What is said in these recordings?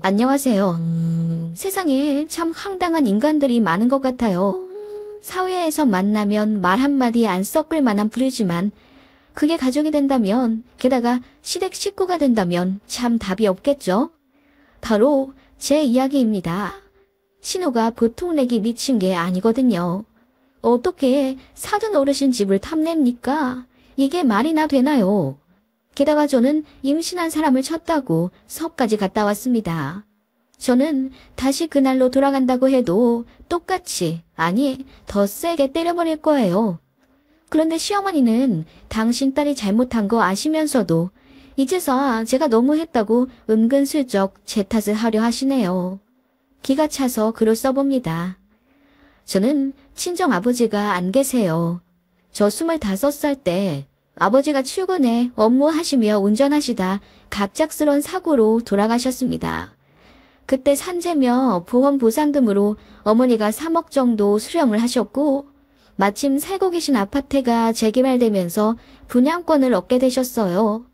안녕하세요. 세상에 참 황당한 인간들이 많은 것 같아요. 사회에서 만나면 말 한마디 안 섞을 만한 부류지만 그게 가족이 된다면, 게다가 시댁 식구가 된다면 참 답이 없겠죠? 바로 제 이야기입니다. 신우가 보통 렉이 미친 게 아니거든요. 어떻게 사돈 어르신 집을 탐냅니까? 이게 말이나 되나요? 게다가 저는 임신한 사람을 쳤다고 서까지 갔다 왔습니다. 저는 다시 그날로 돌아간다고 해도 똑같이, 아니 더 세게 때려버릴 거예요. 그런데 시어머니는 당신 딸이 잘못한 거 아시면서도 이제서 제가 너무했다고 은근슬쩍 제 탓을 하려 하시네요. 기가 차서 글을 써봅니다. 저는 친정아버지가 안 계세요. 저 25살 때 아버지가 출근해 업무하시며 운전하시다 갑작스런 사고로 돌아가셨습니다. 그때 산재며 보험 보상 등으로 어머니가 3억 정도 수령을 하셨고, 마침 살고 계신 아파트가 재개발되면서 분양권을 얻게 되셨어요.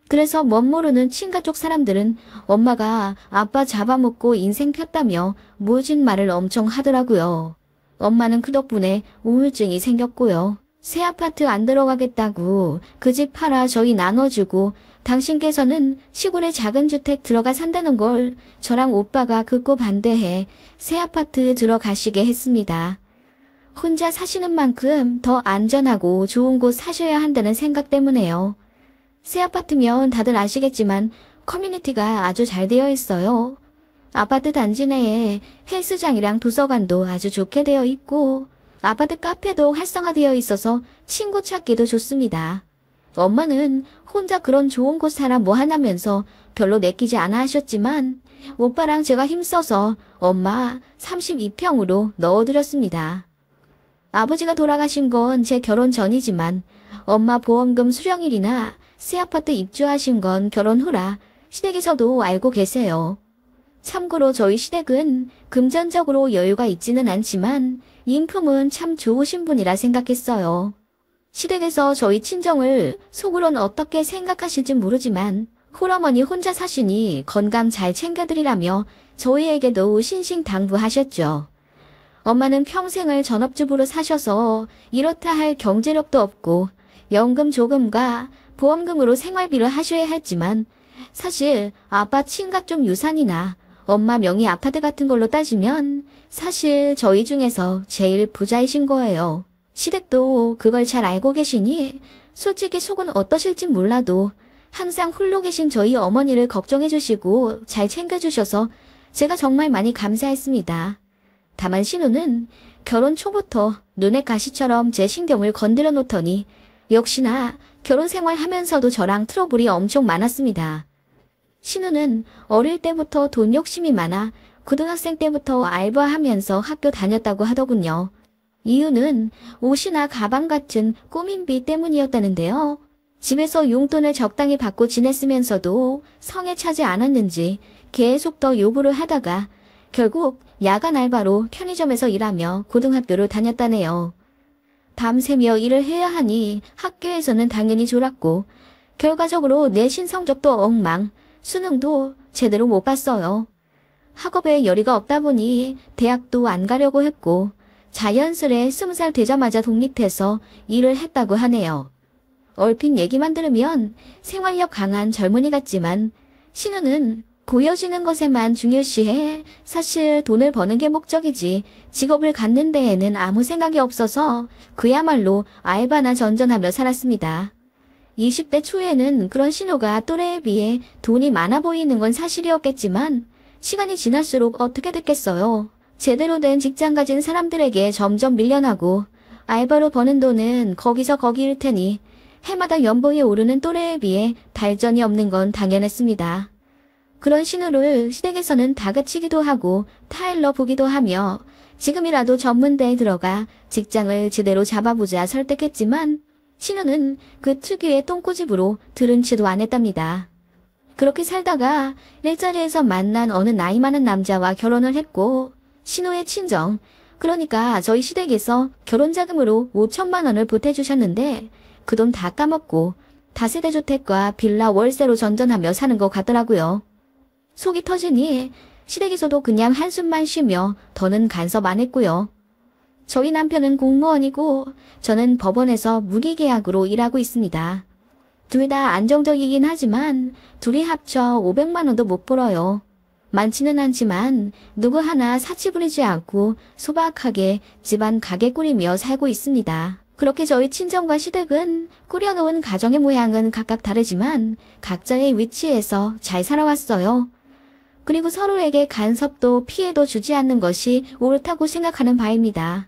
그래서 멋모르는 친가 쪽 사람들은 엄마가 아빠 잡아먹고 인생 폈다며 모진 말을 엄청 하더라고요. 엄마는 그 덕분에 우울증이 생겼고요. 새 아파트 안 들어가겠다고 그 집 팔아 저희 나눠주고, 당신께서는 시골에 작은 주택 들어가 산다는 걸 저랑 오빠가 극구 반대해 새 아파트 들어가시게 했습니다. 혼자 사시는 만큼 더 안전하고 좋은 곳 사셔야 한다는 생각 때문에요. 새 아파트면 다들 아시겠지만 커뮤니티가 아주 잘 되어 있어요. 아파트 단지 내에 헬스장이랑 도서관도 아주 좋게 되어 있고, 아파트 카페도 활성화되어 있어서 친구 찾기도 좋습니다. 엄마는 혼자 그런 좋은 곳 살아 뭐 하냐면서 별로 내키지 않아 하셨지만, 오빠랑 제가 힘써서 엄마 32평으로 넣어드렸습니다. 아버지가 돌아가신 건 제 결혼 전이지만 엄마 보험금 수령일이나 새 아파트 입주하신 건 결혼 후라 시댁에서도 알고 계세요. 참고로 저희 시댁은 금전적으로 여유가 있지는 않지만 인품은 참 좋으신 분이라 생각했어요. 시댁에서 저희 친정을 속으론 어떻게 생각하실진 모르지만 홀어머니 혼자 사시니 건강 잘 챙겨드리라며 저희에게도 신신당부하셨죠. 엄마는 평생을 전업주부로 사셔서 이렇다 할 경제력도 없고 연금 조금과 보험금으로 생활비를 하셔야 했지만, 사실 아빠 친가 쪽 유산이나 엄마 명의 아파트 같은 걸로 따지면 사실 저희 중에서 제일 부자이신 거예요. 시댁도 그걸 잘 알고 계시니 솔직히 속은 어떠실진 몰라도 항상 홀로 계신 저희 어머니를 걱정해 주시고 잘 챙겨주셔서 제가 정말 많이 감사했습니다. 다만 신우는 결혼 초부터 눈의 가시처럼 제 신경을 건드려 놓더니 역시나 결혼 생활하면서도 저랑 트러블이 엄청 많았습니다. 신우는 어릴 때부터 돈 욕심이 많아 고등학생 때부터 알바하면서 학교 다녔다고 하더군요. 이유는 옷이나 가방 같은 꾸민비 때문이었다는데요. 집에서 용돈을 적당히 받고 지냈으면서도 성에 차지 않았는지 계속 더 요구를 하다가 결국 야간 알바로 편의점에서 일하며 고등학교를 다녔다네요. 밤새며 일을 해야 하니 학교에서는 당연히 졸았고 결과적으로 내신 성적도 엉망, 수능도 제대로 못 봤어요. 학업에 열의가 없다 보니 대학도 안 가려고 했고 자연스레 20살 되자마자 독립해서 일을 했다고 하네요. 얼핏 얘기만 들으면 생활력 강한 젊은이 같지만 신우는 보여지는 것에만 중요시해 사실 돈을 버는 게 목적이지 직업을 갖는 데에는 아무 생각이 없어서 그야말로 알바나 전전하며 살았습니다. 20대 초에는 그런 신우가 또래에 비해 돈이 많아 보이는 건 사실이었겠지만 시간이 지날수록 어떻게 됐겠어요. 제대로 된 직장 가진 사람들에게 점점 밀려나고 알바로 버는 돈은 거기서 거기일 테니 해마다 연봉이 오르는 또래에 비해 발전이 없는 건 당연했습니다. 그런 신우를 시댁에서는 다그치기도 하고 타일러 보기도 하며 지금이라도 전문대에 들어가 직장을 제대로 잡아보자 설득했지만 신우는 그 특유의 똥꼬집으로 들은 채도 안 했답니다. 그렇게 살다가 일자리에서 만난 어느 나이 많은 남자와 결혼을 했고 신우의 친정, 그러니까 저희 시댁에서 결혼자금으로 5천만 원을 보태주셨는데 그 돈 다 까먹고 다세대 주택과 빌라 월세로 전전하며 사는 것 같더라고요. 속이 터지니 시댁에서도 그냥 한숨만 쉬며 더는 간섭 안 했고요. 저희 남편은 공무원이고 저는 법원에서 무기계약으로 일하고 있습니다. 둘 다 안정적이긴 하지만 둘이 합쳐 500만 원도 못 벌어요. 많지는 않지만 누구 하나 사치 부리지 않고 소박하게 집안 가게 꾸리며 살고 있습니다. 그렇게 저희 친정과 시댁은 꾸려놓은 가정의 모양은 각각 다르지만 각자의 위치에서 잘 살아왔어요. 그리고 서로에게 간섭도 피해도 주지 않는 것이 옳다고 생각하는 바입니다.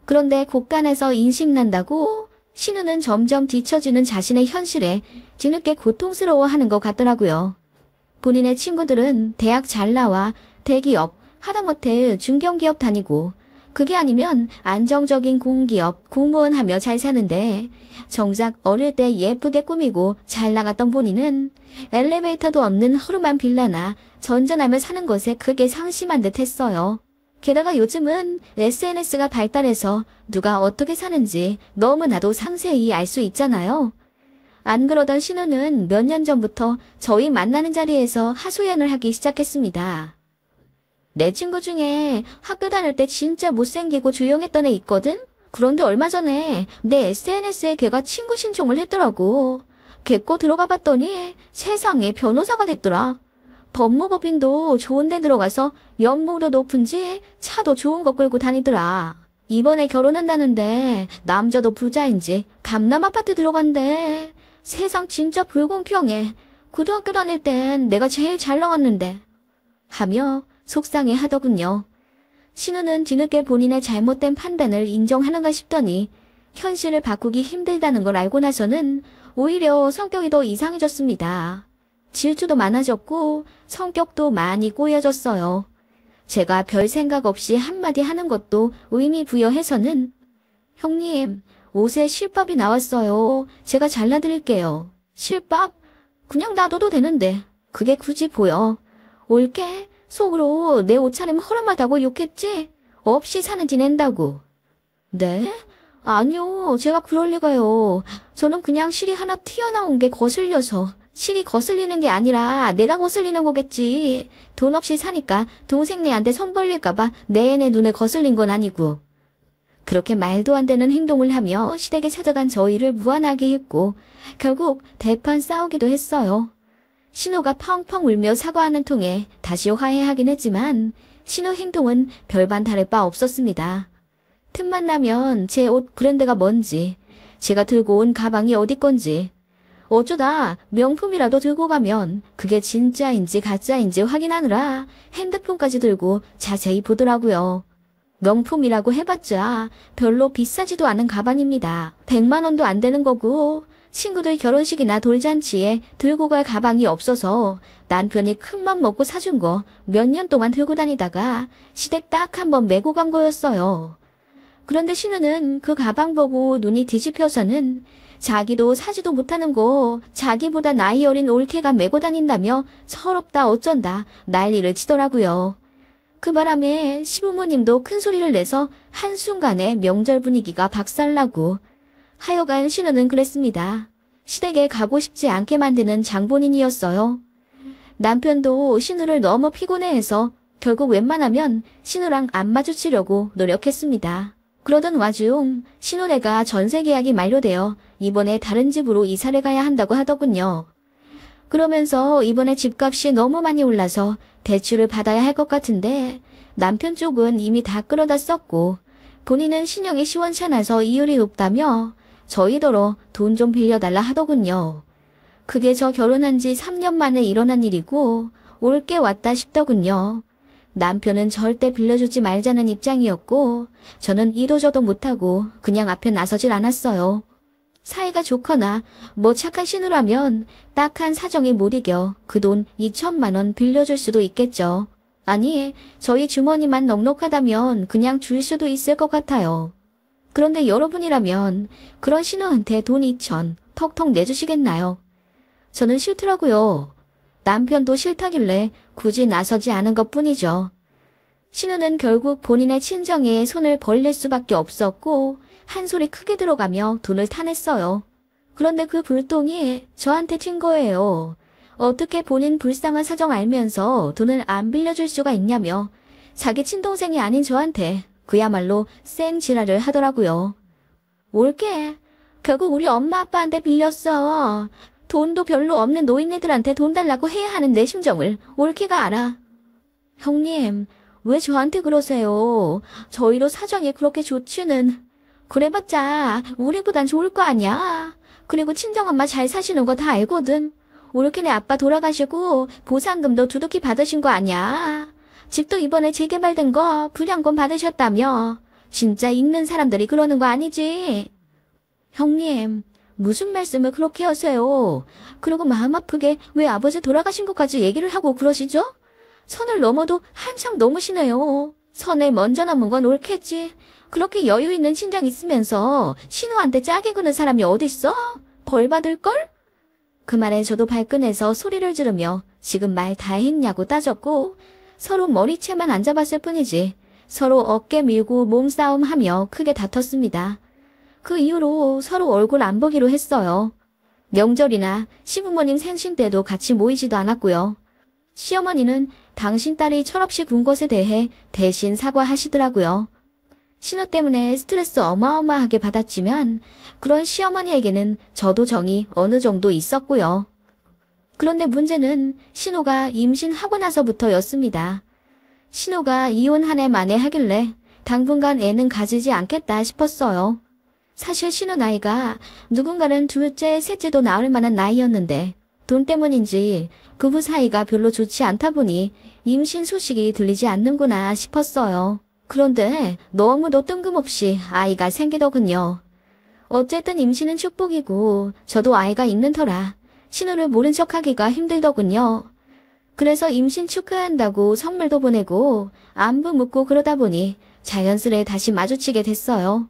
그런데 곳간에서 인식난다고 신우는 점점 뒤처지는 자신의 현실에 뒤늦게 고통스러워하는 것 같더라고요. 본인의 친구들은 대학 잘 나와 대기업, 하다못해 중견기업 다니고 그게 아니면 안정적인 공기업, 공무원 하며 잘 사는데 정작 어릴 때 예쁘게 꾸미고 잘 나갔던 본인은 엘리베이터도 없는 허름한 빌라나 전전하며 사는 것에 크게 상심한 듯 했어요. 게다가 요즘은 SNS가 발달해서 누가 어떻게 사는지 너무나도 상세히 알 수 있잖아요. 안 그러던 신우는 몇 년 전부터 저희 만나는 자리에서 하소연을 하기 시작했습니다. 내 친구 중에 학교 다닐 때 진짜 못생기고 조용했던 애 있거든? 그런데 얼마 전에 내 SNS에 걔가 친구 신청을 했더라고. 걔 거 들어가 봤더니 세상에 변호사가 됐더라. 법무법인도 좋은 데 들어가서 연봉도 높은지 차도 좋은 거 끌고 다니더라. 이번에 결혼한다는데 남자도 부자인지 강남 아파트 들어간대. 세상 진짜 불공평해. 고등학교 다닐 땐 내가 제일 잘 나왔는데. 하며 속상해 하더군요. 신우는 뒤늦게 본인의 잘못된 판단을 인정하는가 싶더니 현실을 바꾸기 힘들다는 걸 알고 나서는 오히려 성격이 더 이상해졌습니다. 질투도 많아졌고 성격도 많이 꼬여졌어요. 제가 별 생각 없이 한마디 하는 것도 의미 부여해서는 형님, 옷에 실밥이 나왔어요. 제가 잘라드릴게요. 실밥? 그냥 놔둬도 되는데 그게 굳이 보여. 올게 속으로 내 옷차림 허름하다고 욕했지? 없이 사는 지낸다고. 네? 아니요, 제가 그럴 리가요. 저는 그냥 실이 하나 튀어나온 게 거슬려서. 실이 거슬리는 게 아니라 내가 거슬리는 거겠지. 돈 없이 사니까 동생네한테 손 벌릴까봐 내내 눈에 거슬린 건 아니고. 그렇게 말도 안 되는 행동을 하며 시댁에 찾아간 저희를 무안하게 했고 결국 대판 싸우기도 했어요. 신우가 펑펑 울며 사과하는 통에 다시 화해하긴 했지만 신우 행동은 별반 다를 바 없었습니다. 틈만 나면 제 옷 브랜드가 뭔지, 제가 들고 온 가방이 어디 건지, 어쩌다 명품이라도 들고 가면 그게 진짜인지 가짜인지 확인하느라 핸드폰까지 들고 자세히 보더라고요. 명품이라고 해봤자 별로 비싸지도 않은 가방입니다. 100만 원도 안 되는 거고 친구들 결혼식이나 돌잔치에 들고 갈 가방이 없어서 남편이 큰맘 먹고 사준 거 몇 년 동안 들고 다니다가 시댁 딱 한 번 메고 간 거였어요. 그런데 신우는 그 가방 보고 눈이 뒤집혀서는 자기도 사지도 못하는 거 자기보다 나이 어린 올케가 메고 다닌다며 서럽다 어쩐다 난리를 치더라고요. 그 바람에 시부모님도 큰 소리를 내서 한순간에 명절 분위기가 박살나고 하여간 신우는 그랬습니다. 시댁에 가고 싶지 않게 만드는 장본인이었어요. 남편도 신우를 너무 피곤해해서 결국 웬만하면 신우랑 안 마주치려고 노력했습니다. 그러던 와중 신우네가 전세 계약이 만료되어 이번에 다른 집으로 이사를 가야 한다고 하더군요. 그러면서 이번에 집값이 너무 많이 올라서 대출을 받아야 할 것 같은데 남편 쪽은 이미 다 끌어다 썼고 본인은 신용이 시원찮아서 이율이 높다며 저희더러 돈 좀 빌려달라 하더군요. 그게 저 결혼한 지 3년 만에 일어난 일이고 올게 왔다 싶더군요. 남편은 절대 빌려주지 말자는 입장이었고 저는 이도저도 못하고 그냥 앞에 나서질 않았어요. 사이가 좋거나 뭐 착한 신우라면 딱한 사정이 못 이겨 그 돈 2천만 원 빌려줄 수도 있겠죠. 아니, 저희 주머니만 넉넉하다면 그냥 줄 수도 있을 것 같아요. 그런데 여러분이라면 그런 신우한테 돈 2천 턱턱 내주시겠나요? 저는 싫더라고요. 남편도 싫다길래 굳이 나서지 않은 것뿐이죠. 신우는 결국 본인의 친정에 손을 벌릴 수밖에 없었고 한 소리 크게 들어가며 돈을 타냈어요. 그런데 그 불똥이 저한테 튄 거예요. 어떻게 본인 불쌍한 사정 알면서 돈을 안 빌려줄 수가 있냐며 자기 친동생이 아닌 저한테 그야말로 쌩 지랄을 하더라고요. 올게. 결국 우리 엄마 아빠한테 빌렸어. 돈도 별로 없는 노인네들한테 돈 달라고 해야 하는 내 심정을 올케가 알아. 형님, 왜 저한테 그러세요? 저희도 사정이 그렇게 좋지는. 그래봤자 우리보단 좋을 거 아니야. 그리고 친정엄마 잘 사시는 거 다 알거든. 올케네 아빠 돌아가시고 보상금도 두둑히 받으신 거 아니야. 집도 이번에 재개발된 거 분양권 받으셨다며. 진짜 있는 사람들이 그러는 거 아니지? 형님, 무슨 말씀을 그렇게 하세요? 그리고 마음 아프게 왜 아버지 돌아가신 것까지 얘기를 하고 그러시죠? 선을 넘어도 한참 넘으시네요. 선을 먼저 넘은 건 옳겠지. 그렇게 여유 있는 친정 있으면서 신우한테 짜게 구는 사람이 어딨어? 벌 받을걸? 그 말에 저도 발끈해서 소리를 지르며 지금 말 다 했냐고 따졌고 서로 머리채만 안 잡았을 뿐이지 서로 어깨 밀고 몸싸움하며 크게 다퉜습니다. 그 이후로 서로 얼굴 안 보기로 했어요. 명절이나 시부모님 생신 때도 같이 모이지도 않았고요. 시어머니는 당신 딸이 철없이 군 것에 대해 대신 사과하시더라고요. 신우 때문에 스트레스 어마어마하게 받았지만 그런 시어머니에게는 저도 정이 어느 정도 있었고요. 그런데 문제는 신우가 임신하고 나서부터였습니다. 신우가 이혼 한 해 만에 하길래 당분간 애는 가지지 않겠다 싶었어요. 사실 신우 나이가 누군가는 둘째, 셋째도 낳을 만한 나이였는데 돈 때문인지 부부 사이가 별로 좋지 않다 보니 임신 소식이 들리지 않는구나 싶었어요. 그런데 너무도 뜬금없이 아이가 생기더군요. 어쨌든 임신은 축복이고 저도 아이가 있는 터라 신우를 모른 척하기가 힘들더군요. 그래서 임신 축하한다고 선물도 보내고 안부 묻고 그러다 보니 자연스레 다시 마주치게 됐어요.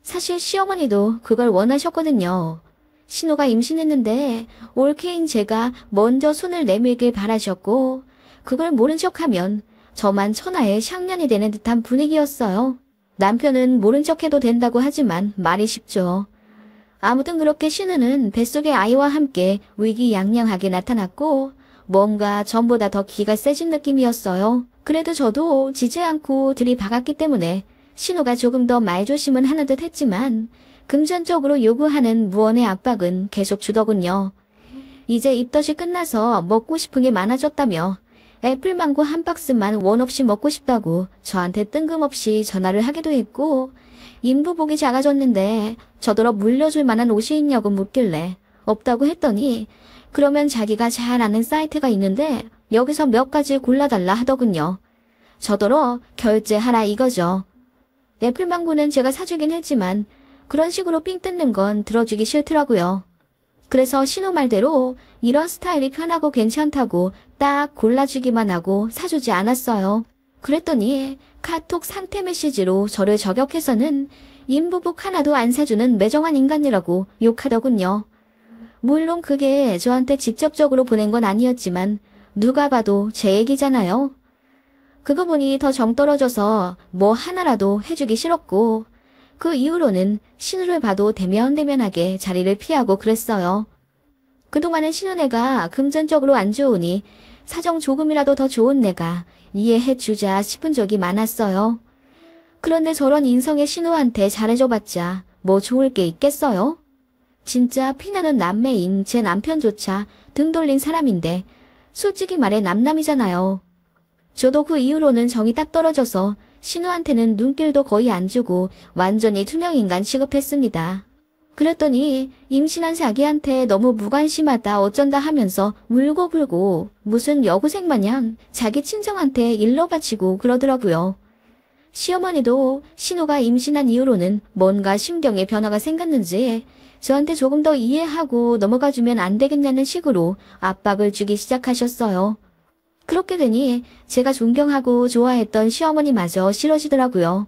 사실 시어머니도 그걸 원하셨거든요. 신우가 임신했는데 올케인 제가 먼저 손을 내밀길 바라셨고 그걸 모른 척하면 저만 천하의 샹년이 되는 듯한 분위기였어요. 남편은 모른 척해도 된다고 하지만 말이 쉽죠. 아무튼 그렇게 신우는 뱃속의 아이와 함께 위기양양하게 나타났고 뭔가 전보다 더 기가 세진 느낌이었어요. 그래도 저도 지지 않고 들이박았기 때문에 신우가 조금 더 말조심은 하는 듯 했지만 금전적으로 요구하는 무언의 압박은 계속 주더군요. 이제 입덧이 끝나서 먹고 싶은 게 많아졌다며 애플망고 한 박스만 원 없이 먹고 싶다고 저한테 뜬금없이 전화를 하기도 했고 인부복이 작아졌는데 저더러 물려줄 만한 옷이 있냐고 묻길래 없다고 했더니 그러면 자기가 잘 아는 사이트가 있는데 여기서 몇 가지 골라달라 하더군요. 저더러 결제하라 이거죠. 애플망고는 제가 사주긴 했지만 그런 식으로 삥 뜯는 건 들어주기 싫더라고요. 그래서 신우 말대로 이런 스타일이 편하고 괜찮다고 딱 골라주기만 하고 사주지 않았어요. 그랬더니 카톡 상태 메시지로 저를 저격해서는 인부복 하나도 안 사주는 매정한 인간이라고 욕하더군요. 물론 그게 저한테 직접적으로 보낸 건 아니었지만 누가 봐도 제 얘기잖아요. 그거 보니 더 정 떨어져서 뭐 하나라도 해주기 싫었고 그 이후로는 신우를 봐도 대면대면하게 자리를 피하고 그랬어요. 그동안은 신우 내가 금전적으로 안 좋으니 사정 조금이라도 더 좋은 내가 이해해주자 싶은 적이 많았어요. 그런데 저런 인성의 신우한테 잘해줘봤자 뭐 좋을 게 있겠어요? 진짜 피나는 남매인 제 남편조차 등 돌린 사람인데 솔직히 말해 남남이잖아요. 저도 그 이후로는 정이 딱 떨어져서 신우한테는 눈길도 거의 안 주고 완전히 투명인간 취급했습니다. 그랬더니 임신한 자기한테 너무 무관심하다 어쩐다 하면서 울고불고 무슨 여고생 마냥 자기 친정한테 일러 바치고 그러더라고요. 시어머니도 신우가 임신한 이후로는 뭔가 심경에 변화가 생겼는지 저한테 조금 더 이해하고 넘어가주면 안 되겠냐는 식으로 압박을 주기 시작하셨어요. 그렇게 되니 제가 존경하고 좋아했던 시어머니마저 싫어지더라고요.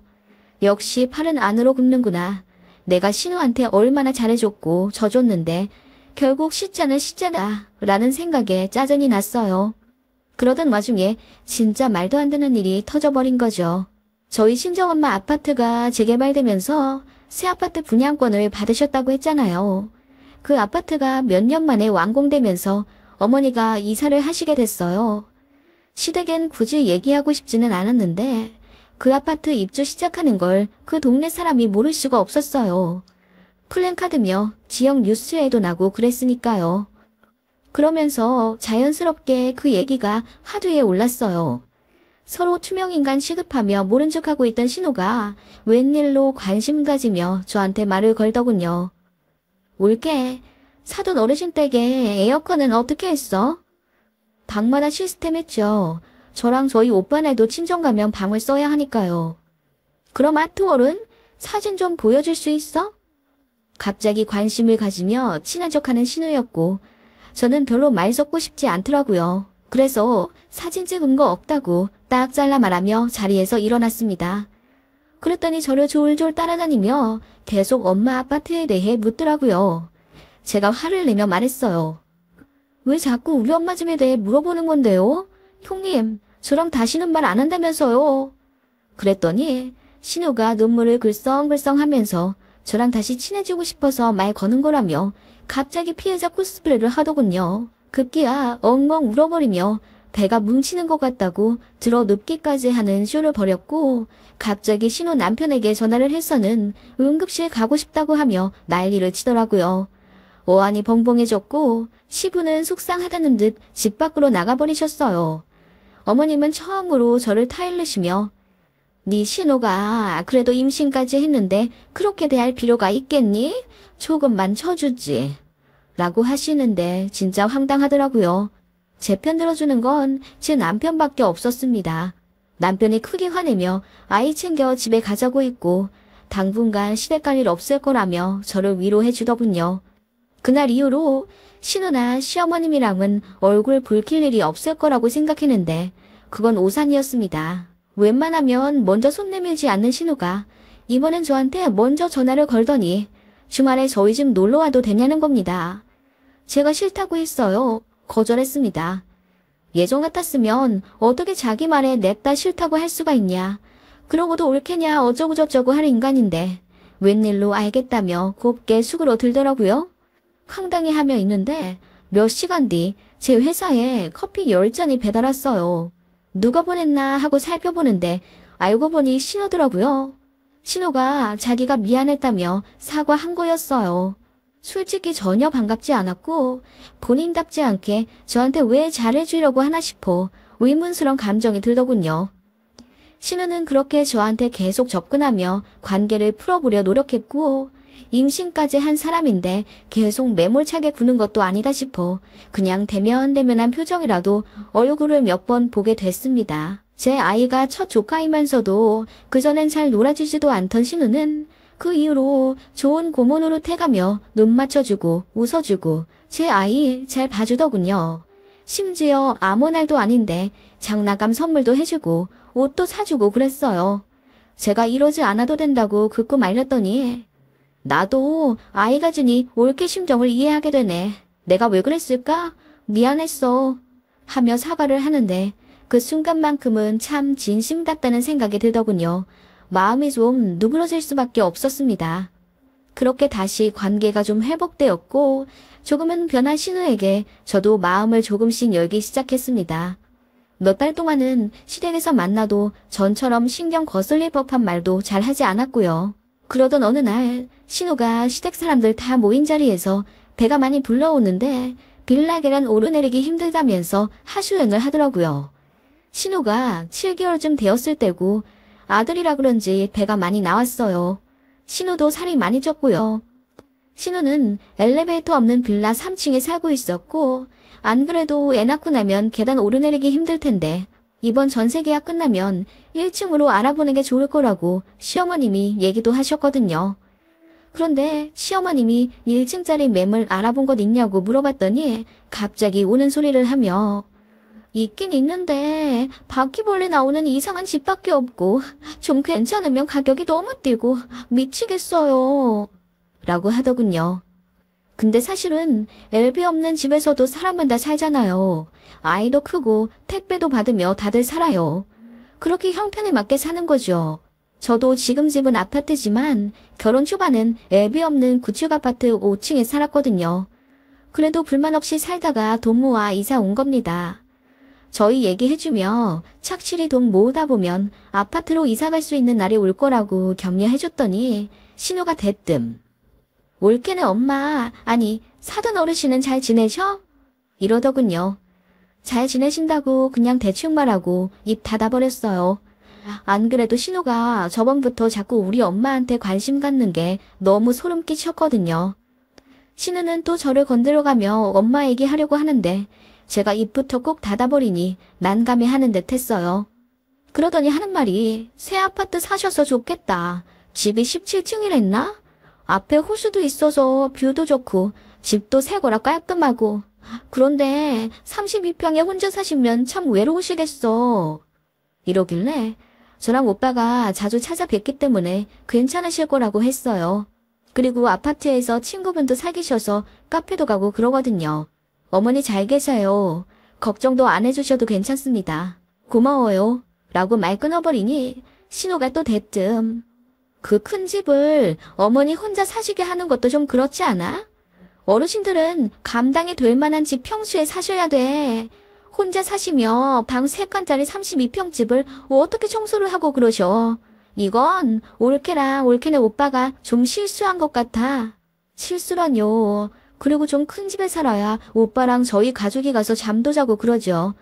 역시 팔은 안으로 굽는구나. 내가 신우한테 얼마나 잘해줬고 져줬는데 결국 시자는 시자다 라는 생각에 짜증이 났어요. 그러던 와중에 진짜 말도 안 되는 일이 터져버린 거죠. 저희 친정엄마 아파트가 재개발되면서 새 아파트 분양권을 받으셨다고 했잖아요. 그 아파트가 몇 년 만에 완공되면서 어머니가 이사를 하시게 됐어요. 시댁엔 굳이 얘기하고 싶지는 않았는데 그 아파트 입주 시작하는 걸 그 동네 사람이 모를 수가 없었어요. 플랜카드며 지역 뉴스에도 나고 그랬으니까요. 그러면서 자연스럽게 그 얘기가 하두에 올랐어요. 서로 투명인간 취급하며 모른 척하고 있던 신호가 웬일로 관심 가지며 저한테 말을 걸더군요. 올게, 사돈 어르신 댁에 에어컨은 어떻게 했어? 방마다 시스템 했죠. 저랑 저희 오빠네도 친정 가면 방을 써야 하니까요. 그럼 아트월은 사진 좀 보여줄 수 있어? 갑자기 관심을 가지며 친한 척하는 신우였고 저는 별로 말 섞고 싶지 않더라고요. 그래서 사진 찍은 거 없다고 딱 잘라 말하며 자리에서 일어났습니다. 그랬더니 저를 졸졸 따라다니며 계속 엄마 아파트에 대해 묻더라고요. 제가 화를 내며 말했어요. 왜 자꾸 우리 엄마 집에 대해 물어보는 건데요? 형님, 저랑 다시는 말 안 한다면서요. 그랬더니 신우가 눈물을 글썽글썽 하면서 저랑 다시 친해지고 싶어서 말 거는 거라며 갑자기 피해자 코스프레를 하더군요. 급기야 엉엉 울어버리며 배가 뭉치는 것 같다고 들어 눕기까지 하는 쇼를 벌였고 갑자기 신우 남편에게 전화를 해서는 응급실 가고 싶다고 하며 난리를 치더라고요. 어안이 벙벙해졌고 시부는 속상하다는 듯 집 밖으로 나가버리셨어요. 어머님은 처음으로 저를 타일르시며 네 신우가 그래도 임신까지 했는데 그렇게 대할 필요가 있겠니? 조금만 쳐주지. 라고 하시는데 진짜 황당하더라고요. 제 편 들어주는 건 제 남편밖에 없었습니다. 남편이 크게 화내며 아이 챙겨 집에 가자고 했고 당분간 시댁 갈 일 없을 거라며 저를 위로해 주더군요. 그날 이후로 신우나 시어머님이랑은 얼굴 붉힐 일이 없을 거라고 생각했는데 그건 오산이었습니다. 웬만하면 먼저 손 내밀지 않는 신우가 이번엔 저한테 먼저 전화를 걸더니 주말에 저희 집 놀러와도 되냐는 겁니다. 제가 싫다고 했어요. 거절했습니다. 예전 같았으면 어떻게 자기 말에 냅다 싫다고 할 수가 있냐. 그러고도 옳겠냐 어쩌고저쩌고 할 인간인데 웬일로 알겠다며 곱게 숙으로 들더라고요. 황당해 하며 있는데 몇 시간 뒤 제 회사에 커피 10잔이 배달 왔어요. 누가 보냈나 하고 살펴보는데 알고 보니 신우더라고요. 신우가 자기가 미안했다며 사과한 거였어요. 솔직히 전혀 반갑지 않았고 본인답지 않게 저한테 왜 잘해주려고 하나 싶어 의문스러운 감정이 들더군요. 신우는 그렇게 저한테 계속 접근하며 관계를 풀어보려 노력했고 임신까지 한 사람인데 계속 매몰차게 구는 것도 아니다 싶어 그냥 대면대면한 표정이라도 얼굴을 몇 번 보게 됐습니다. 제 아이가 첫 조카이면서도 그전엔 잘 놀아주지도 않던 신우는 그 이후로 좋은 고모 노릇해가며 눈 맞춰주고 웃어주고 제 아이 잘 봐주더군요. 심지어 아무 날도 아닌데 장난감 선물도 해주고 옷도 사주고 그랬어요. 제가 이러지 않아도 된다고 긋고 말렸더니 나도 아이 가지니 올케 심정을 이해하게 되네. 내가 왜 그랬을까? 미안했어. 하며 사과를 하는데 그 순간만큼은 참 진심 같다는 생각이 들더군요. 마음이 좀 누그러질 수밖에 없었습니다. 그렇게 다시 관계가 좀 회복되었고 조금은 변한 신우에게 저도 마음을 조금씩 열기 시작했습니다. 몇 달 동안은 시댁에서 만나도 전처럼 신경 거슬릴 법한 말도 잘 하지 않았고요. 그러던 어느 날 신우가 시댁 사람들 다 모인 자리에서 배가 많이 불러오는데 빌라 계단 오르내리기 힘들다면서 하소연을 하더라고요. 신우가 7개월쯤 되었을 때고 아들이라 그런지 배가 많이 나왔어요. 신우도 살이 많이 쪘고요. 신우는 엘리베이터 없는 빌라 3층에 살고 있었고 안 그래도 애 낳고 나면 계단 오르내리기 힘들 텐데 이번 전세 계약 끝나면 1층으로 알아보는 게 좋을 거라고 시어머님이 얘기도 하셨거든요. 그런데 시어머님이 1층짜리 매물 알아본 것 있냐고 물어봤더니 갑자기 우는 소리를 하며 있긴 있는데 바퀴벌레 나오는 이상한 집밖에 없고 좀 괜찮으면 가격이 너무 뛰고 미치겠어요. 라고 하더군요. 근데 사실은 엘비 없는 집에서도 사람은 다 살잖아요. 아이도 크고 택배도 받으며 다들 살아요. 그렇게 형편에 맞게 사는 거죠. 저도 지금 집은 아파트지만 결혼 초반은 엘비 없는 구축 아파트 5층에 살았거든요. 그래도 불만 없이 살다가 돈 모아 이사 온 겁니다. 저희 얘기해주며 착실히 돈 모으다 보면 아파트로 이사 갈 수 있는 날이 올 거라고 격려해줬더니 신우가 대뜸 올케네 엄마, 아니 사돈 어르신은 잘 지내셔? 이러더군요. 잘 지내신다고 그냥 대충 말하고 입 닫아버렸어요. 안 그래도 신우가 저번부터 자꾸 우리 엄마한테 관심 갖는 게 너무 소름 끼쳤거든요. 신우는 또 저를 건드려가며 엄마 얘기하려고 하는데 제가 입부터 꼭 닫아버리니 난감해하는 듯 했어요. 그러더니 하는 말이 새 아파트 사셔서 좋겠다. 집이 17층이랬나? 앞에 호수도 있어서 뷰도 좋고 집도 새 거라 깔끔하고 그런데 32평에 혼자 사시면 참 외로우시겠어. 이러길래 저랑 오빠가 자주 찾아뵙기 때문에 괜찮으실 거라고 했어요. 그리고 아파트에서 친구분도 사귀셔서 카페도 가고 그러거든요. 어머니 잘 계세요. 걱정도 안 해주셔도 괜찮습니다. 고마워요. 라고 말 끊어버리니 신호가 또 대뜸 그 큰 집을 어머니 혼자 사시게 하는 것도 좀 그렇지 않아? 어르신들은 감당이 될 만한 집 평수에 사셔야 돼. 혼자 사시며 방 3칸짜리 32평 집을 어떻게 청소를 하고 그러셔. 이건 올케네 오빠가 좀 실수한 것 같아. 실수라뇨. 그리고 좀 큰 집에 살아야 오빠랑 저희 가족이 가서 잠도 자고 그러죠.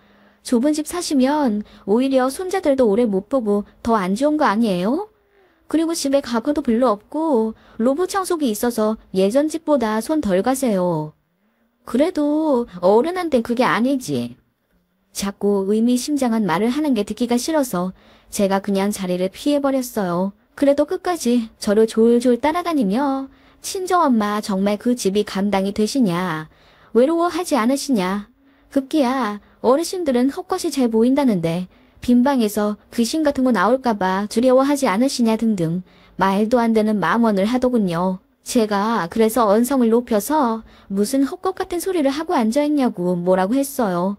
좁은 집 사시면 오히려 손자들도 오래 못 보고 더 안 좋은 거 아니에요? 그리고 집에 가구도 별로 없고 로봇 청소기 있어서 예전 집보다 손 덜 가세요. 그래도 어른한텐 그게 아니지. 자꾸 의미심장한 말을 하는 게 듣기가 싫어서 제가 그냥 자리를 피해버렸어요. 그래도 끝까지 저를 졸졸 따라다니며 친정엄마 정말 그 집이 감당이 되시냐? 외로워하지 않으시냐? 급기야 어르신들은 헛것이 잘 보인다는데 빈방에서 귀신 같은 거 나올까봐 두려워하지 않으시냐 등등 말도 안 되는 망언을 하더군요. 제가 그래서 언성을 높여서 무슨 헛것 같은 소리를 하고 앉아있냐고 뭐라고 했어요.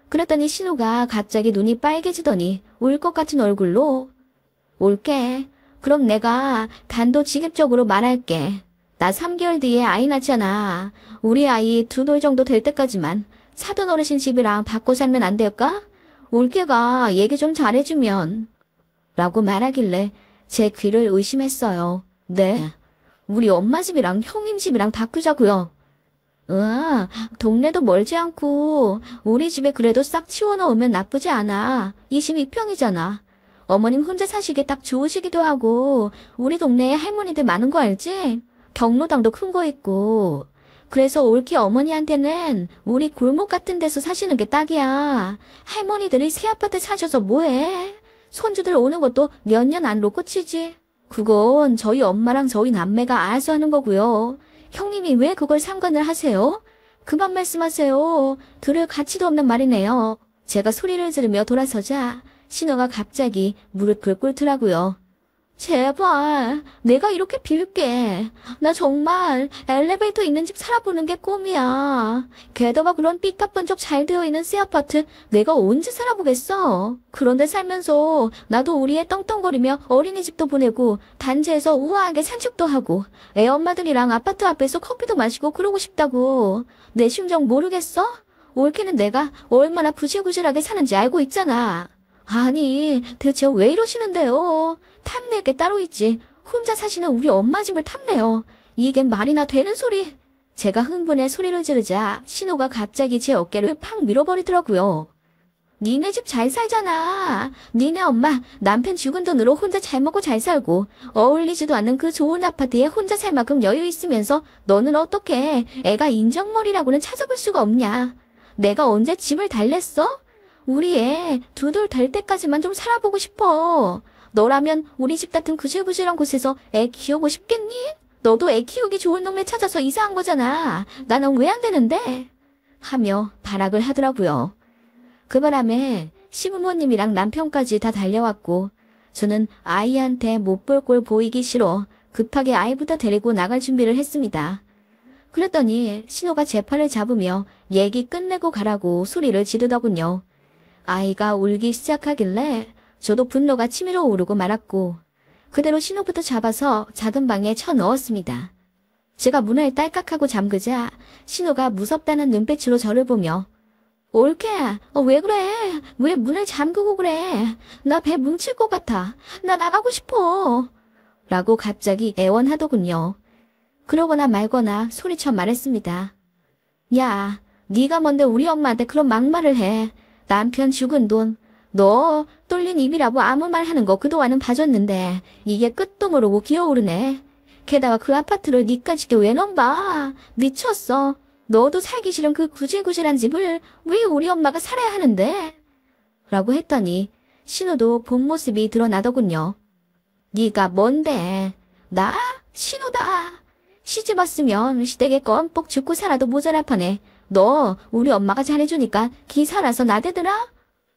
그랬더니 신우가 갑자기 눈이 빨개지더니 울 것 같은 얼굴로 올게. 그럼 내가 단도직입적으로 말할게. 나 3개월 뒤에 아이 낳잖아. 우리 아이 2돌 정도 될 때까지만 사돈 어르신 집이랑 바꿔 살면 안 될까? 올케가 얘기 좀 잘해주면. 라고 말하길래 제 귀를 의심했어요. 네. 우리 엄마 집이랑 형님 집이랑 바꾸자고요. 동네도 멀지 않고 우리 집에 그래도 싹 치워놓으면 나쁘지 않아. 22평이잖아. 어머님 혼자 사시기 딱 좋으시기도 하고 우리 동네에 할머니들 많은 거 알지? 경로당도 큰 거 있고. 그래서 올케 어머니한테는 우리 골목 같은 데서 사시는 게 딱이야. 할머니들이 새 아파트 사셔서 뭐해? 손주들 오는 것도 몇 년 안 놓고 치지. 그건 저희 엄마랑 저희 남매가 알아서 하는 거고요. 형님이 왜 그걸 상관을 하세요? 그만 말씀하세요. 들을 가치도 없는 말이네요. 제가 소리를 지르며 돌아서자 신호가 갑자기 무릎을 꿇더라고요. 제발 내가 이렇게 빌게. 나 정말 엘리베이터 있는 집 살아보는 게 꿈이야. 게다가 그런 삐까뻔쩍 잘 되어 있는 새 아파트 내가 언제 살아보겠어. 그런데 살면서 나도 우리 애 떵떵거리며 어린이집도 보내고 단지에서 우아하게 산책도 하고 애 엄마들이랑 아파트 앞에서 커피도 마시고 그러고 싶다고. 내 심정 모르겠어? 올케는 내가 얼마나 구질구질하게 사는지 알고 있잖아. 아니 대체 왜 이러시는데요? 탐낼 게 따로 있지. 혼자 사시는 우리 엄마 집을 탐내요. 이게 말이나 되는 소리. 제가 흥분해 소리를 지르자 신호가 갑자기 제 어깨를 팍 밀어버리더라고요. 니네 집 잘 살잖아. 니네 엄마 남편 죽은 돈으로 혼자 잘 먹고 잘 살고 어울리지도 않는 그 좋은 아파트에 혼자 살 만큼 여유 있으면서 너는 어떻게 애가 인정머리라고는 찾아볼 수가 없냐. 내가 언제 집을 달랬어? 우리 애 2돌 될 때까지만 좀 살아보고 싶어. 너라면 우리 집 같은 구질구질한 곳에서 애 키우고 싶겠니? 너도 애 키우기 좋은 동네 찾아서 이사한 거잖아. 나는 왜 안 되는데? 하며 발악을 하더라고요. 그 바람에 시부모님이랑 남편까지 다 달려왔고 저는 아이한테 못 볼 꼴 보이기 싫어 급하게 아이부터 데리고 나갈 준비를 했습니다. 그랬더니 신호가 제 팔을 잡으며 얘기 끝내고 가라고 소리를 지르더군요. 아이가 울기 시작하길래 저도 분노가 치밀어 오르고 말았고 그대로 신호부터 잡아서 작은 방에 쳐넣었습니다. 제가 문을 딸깍하고 잠그자 신우가 무섭다는 눈빛으로 저를 보며 올케야, 왜 그래? 왜 문을 잠그고 그래? 나 배 뭉칠 것 같아. 나 나가고 싶어. 라고 갑자기 애원하더군요. 그러거나 말거나 소리쳐 말했습니다. 야, 네가 뭔데 우리 엄마한테 그런 막말을 해. 남편 죽은 돈. 너 뚫린 입이라고 아무 말 하는 거 그동안은 봐줬는데 이게 끝도 모르고 기어오르네. 게다가 그 아파트를 니까짓게 왜 넘봐? 미쳤어. 너도 살기 싫은 그 구질구질한 집을 왜 우리 엄마가 살아야 하는데? 라고 했더니 신우도 본 모습이 드러나더군요. 네가 뭔데? 나? 신우다. 시집 왔으면 시댁에 껌뻑 죽고 살아도 모자랄 판에 너 우리 엄마가 잘해주니까 기 살아서 나대더라?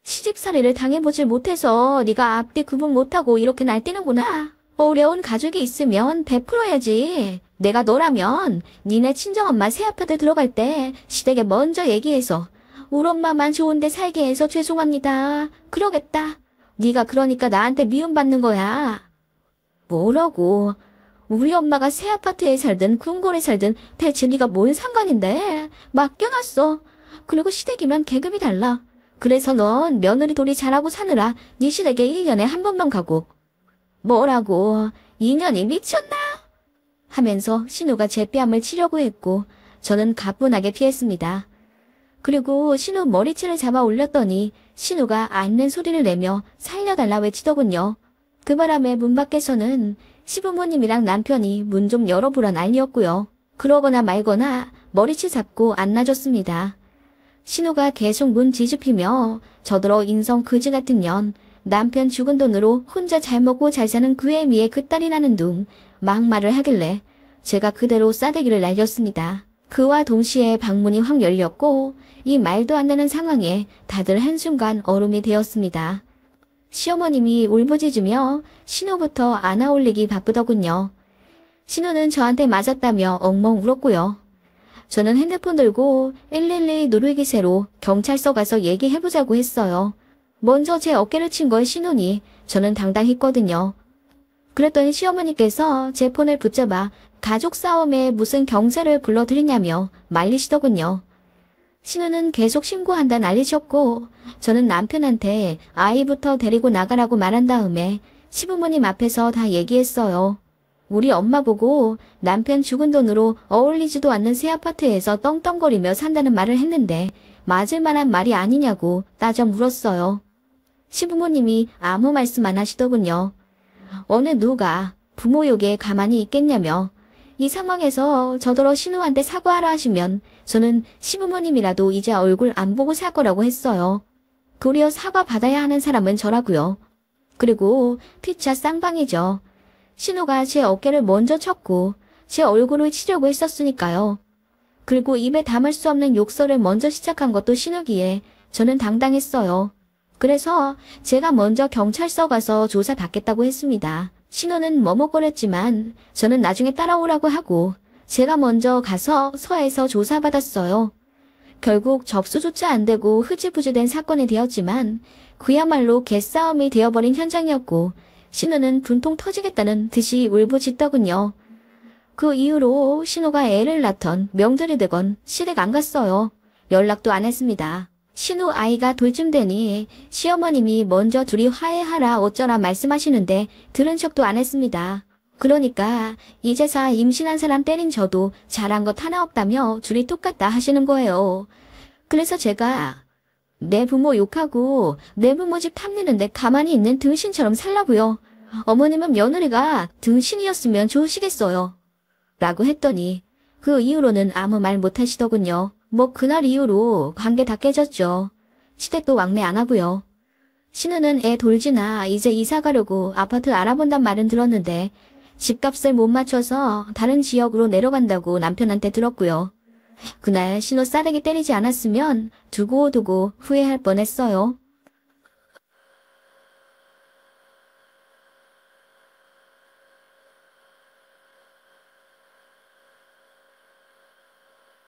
시집살이를 당해보질 못해서 네가 앞뒤 구분 못하고 이렇게 날뛰는구나. 어려운 가족이 있으면 베풀어야지. 내가 너라면 니네 친정엄마 새아파트 들어갈 때 시댁에 먼저 얘기해서 우리 엄마만 좋은데 살게 해서 죄송합니다. 그러겠다. 네가 그러니까 나한테 미움받는 거야. 뭐라고? 우리 엄마가 새아파트에 살든 궁궐에 살든 대체 네가 뭔 상관인데? 맡겨놨어. 그리고 시댁이면 계급이 달라. 그래서 넌 며느리 돌이 잘하고 사느라 네 시댁에 1년에 한 번만 가고. 뭐라고? 2년이 미쳤나? 하면서 신우가 제 뺨을 치려고 했고 저는 가뿐하게 피했습니다. 그리고 신우 머리채를 잡아 올렸더니 신우가 앓는 소리를 내며 살려달라 외치더군요. 그 바람에 문 밖에서는 시부모님이랑 남편이 문 좀 열어보라 난리였고요. 그러거나 말거나 머리채 잡고 안 놔줬습니다. 신우가 계속 문 뒤집히며 저더러 인성 그지 같은 년, 남편 죽은 돈으로 혼자 잘 먹고 잘 사는 그 애미의 그 딸이라는 둥 막말을 하길래 제가 그대로 싸대기를 날렸습니다. 그와 동시에 방문이 확 열렸고 이 말도 안 되는 상황에 다들 한순간 얼음이 되었습니다. 시어머님이 울부짖으며 신우부터 안아 올리기 바쁘더군요. 신우는 저한테 맞았다며 엉엉 울었고요. 저는 핸드폰 들고 112 누르기세로 경찰서 가서 얘기해보자고 했어요. 먼저 제 어깨를 친 걸 신우니 저는 당당했거든요. 그랬더니 시어머니께서 제 폰을 붙잡아 가족 싸움에 무슨 경찰을 불러들이냐며 말리시더군요. 신우는 계속 신고한다 난리셨고 저는 남편한테 아이부터 데리고 나가라고 말한 다음에 시부모님 앞에서 다 얘기했어요. 우리 엄마 보고 남편 죽은 돈으로 어울리지도 않는 새 아파트에서 떵떵거리며 산다는 말을 했는데 맞을 만한 말이 아니냐고 따져 물었어요. 시부모님이 아무 말씀 안 하시더군요. 어느 누가 부모 욕에 가만히 있겠냐며 이 상황에서 저더러 신우한테 사과하라 하시면 저는 시부모님이라도 이제 얼굴 안 보고 살 거라고 했어요. 도리어 사과 받아야 하는 사람은 저라고요. 그리고 피차 쌍방이죠. 신우가 제 어깨를 먼저 쳤고 제 얼굴을 치려고 했었으니까요. 그리고 입에 담을 수 없는 욕설을 먼저 시작한 것도 신우기에 저는 당당했어요. 그래서 제가 먼저 경찰서 가서 조사받겠다고 했습니다. 신우는 머뭇거렸지만 저는 나중에 따라오라고 하고 제가 먼저 가서 서에서 조사받았어요. 결국 접수조차 안 되고 흐지부지된 사건이 되었지만 그야말로 개싸움이 되어버린 현장이었고 신우는 분통 터지겠다는 듯이 울부짖더군요. 그 이후로 신우가 애를 낳던 명절이 되건 시댁 안 갔어요. 연락도 안 했습니다. 신우 아이가 돌쯤 되니 시어머님이 먼저 둘이 화해하라 어쩌라 말씀하시는데 들은 척도 안 했습니다. 그러니까 이제사 임신한 사람 때린 저도 잘한 것 하나 없다며 둘이 똑같다 하시는 거예요. 그래서 제가 내 부모 욕하고 내 부모 집 탐내는데 가만히 있는 등신처럼 살라고요. 어머님은 며느리가 등신이었으면 좋으시겠어요. 라고 했더니 그 이후로는 아무 말 못하시더군요. 뭐 그날 이후로 관계 다 깨졌죠. 시댁도 왕래 안 하고요. 신우는 애 돌지나 이제 이사 가려고 아파트 알아본단 말은 들었는데 집값을 못 맞춰서 다른 지역으로 내려간다고 남편한테 들었고요. 그날 신우 싸대기 때리지 않았으면 두고두고 후회할 뻔했어요.